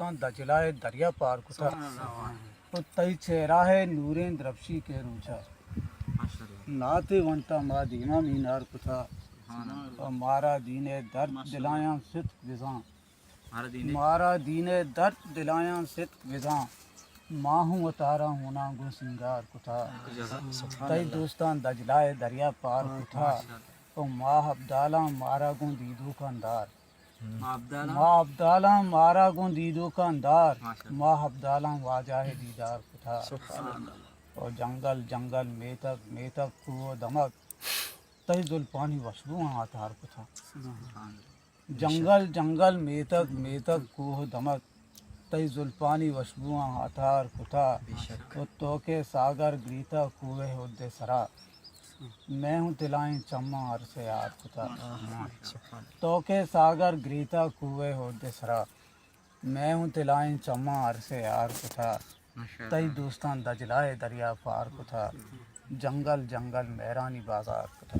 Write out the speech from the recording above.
دوستان دجلائے دریا پار کتا تو تئی چہرہ نورین درفشی کے روچا ناتے ونتا ما دیما مینار کتا مارا دین درد دلایاں صدق وزاں مارا دین درد دلایاں صدق وزاں ماں ہوں اتارا ہونا گو سنگار کتا تئی دوستان دجلائے دریا پار کتا تو ماہ عبدالاں مارا گون دیدو کا اندار ماہ عبدالاں مارا گون دیدو کا اندار ماہ عبدالاں واجہ دیدار کتا اور جنگل جنگل میتک کوہ دمک تئی زلپانی وشبو آتار کتا جنگل جنگل میتک کوہ دمک تئی زلپانی وشبو آتار کتا اور توکے ساگر گریتا کوہ حد سرا میں ہوں تلائیں چمہ عرص یار کتا توکے ساگر گریتا کوہ حد سرا میں ہوں تلائیں چمہ عرص یار کتا تئی دوستان دجلائے دریا پار کتا جنگل جنگل میرانی بازار کتا